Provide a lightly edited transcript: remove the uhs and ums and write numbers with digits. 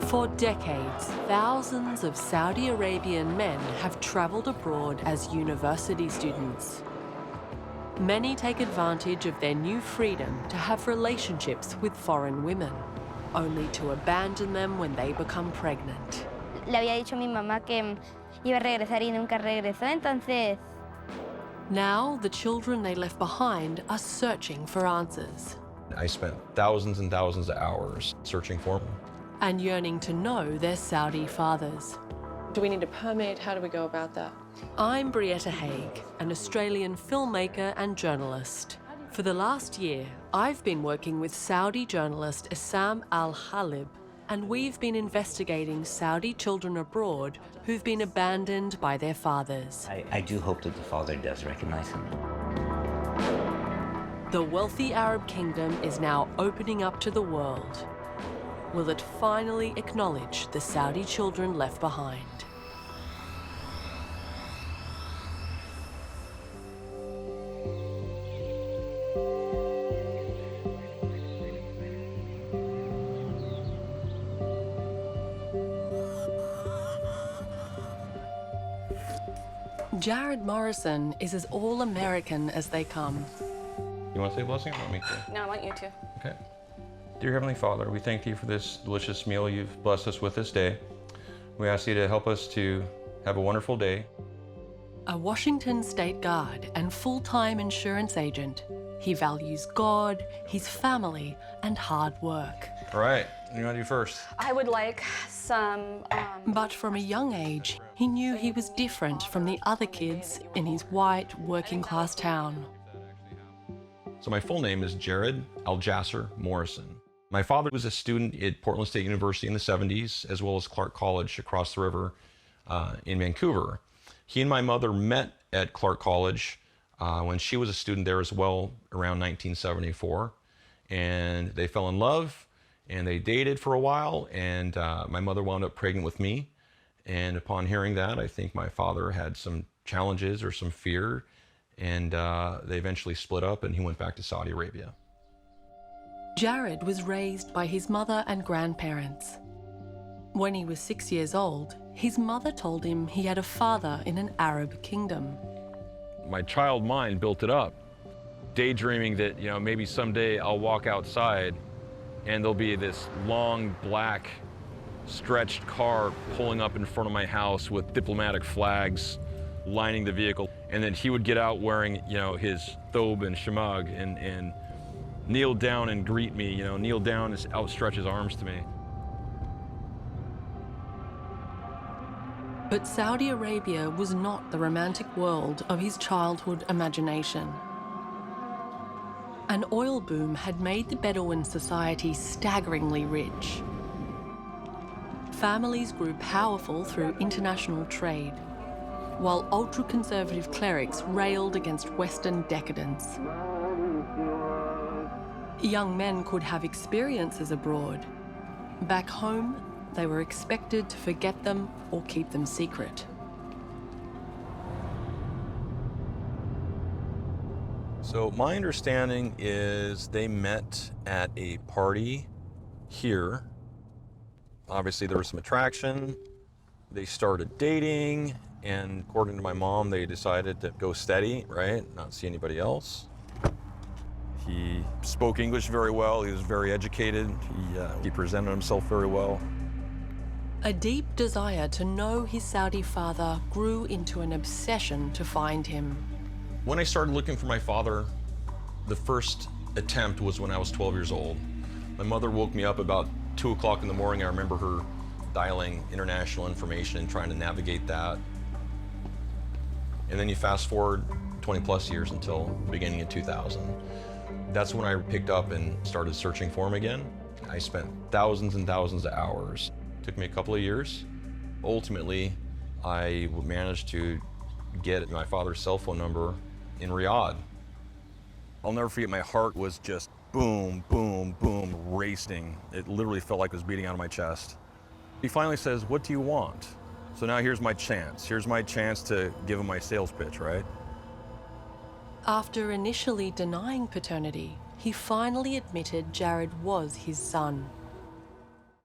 For decades, thousands of Saudi Arabian men have travelled abroad as university students. Many take advantage of their new freedom to have relationships with foreign women, only to abandon them when they become pregnant. Le había dicho a mi mamá que iba a regresar y nunca regresó, entonces... Now, the children they left behind are searching for answers. I spent thousands and thousands of hours searching for them. And yearning to know their Saudi fathers. Do we need a permit? How do we go about that? I'm Brietta Haig, an Australian filmmaker and journalist. For the last year, I've been working with Saudi journalist Issam Al-Khalib, and we've been investigating Saudi children abroad who've been abandoned by their fathers. I do hope that the father does recognize him. The wealthy Arab kingdom is now opening up to the world. Will it finally acknowledge the Saudi children left behind? Jared Morrison is as all-American as they come. You want to say a blessing or want me to? No, I want you to. Okay. Dear Heavenly Father, we thank you for this delicious meal you've blessed us with this day. We ask you to help us to have a wonderful day. A Washington State Guard and full-time insurance agent, he values God, his family, and hard work. All right, what do you want to do first? I would like some... But from a young age, he knew he was different from the other kids in his white, working-class town. So my full name is Jared Al-Jasser Morrison. My father was a student at Portland State University in the 70s, as well as Clark College across the river in Vancouver. He and my mother met at Clark College when she was a student there as well, around 1974. And they fell in love, and they dated for a while, and my mother wound up pregnant with me. And upon hearing that, I think my father had some challenges or some fear, and they eventually split up, and he went back to Saudi Arabia. Jared was raised by his mother and grandparents. When he was 6 years old, his mother told him he had a father in an Arab kingdom. My child mind built it up, daydreaming that, you know, maybe someday I'll walk outside and there'll be this long, black, stretched car pulling up in front of my house with diplomatic flags lining the vehicle. And then he would get out wearing, you know, his thobe and shamag and kneel down and greet me, you know, kneel down and outstretch his arms to me. But Saudi Arabia was not the romantic world of his childhood imagination. An oil boom had made the Bedouin society staggeringly rich. Families grew powerful through international trade, while ultra-conservative clerics railed against Western decadence. Young men could have experiences abroad. Back home, they were expected to forget them or keep them secret. So my understanding is they met at a party here. Obviously there was some attraction. They started dating, and according to my mom, they decided to go steady, right? Not see anybody else. He spoke English very well. He was very educated. He presented himself very well. A deep desire to know his Saudi father grew into an obsession to find him. When I started looking for my father, the first attempt was when I was 12 years old. My mother woke me up about 2 o'clock in the morning. I remember her dialing international information and trying to navigate that. And then you fast forward 20 plus years until the beginning of 2000. That's when I picked up and started searching for him again. I spent thousands and thousands of hours. It took me a couple of years. Ultimately, I managed to get my father's cell phone number in Riyadh. I'll never forget, my heart was just boom, boom, boom, racing. It literally felt like it was beating out of my chest. He finally says, "What do you want?" So now here's my chance. Here's my chance to give him my sales pitch, right? After initially denying paternity, he finally admitted Jared was his son.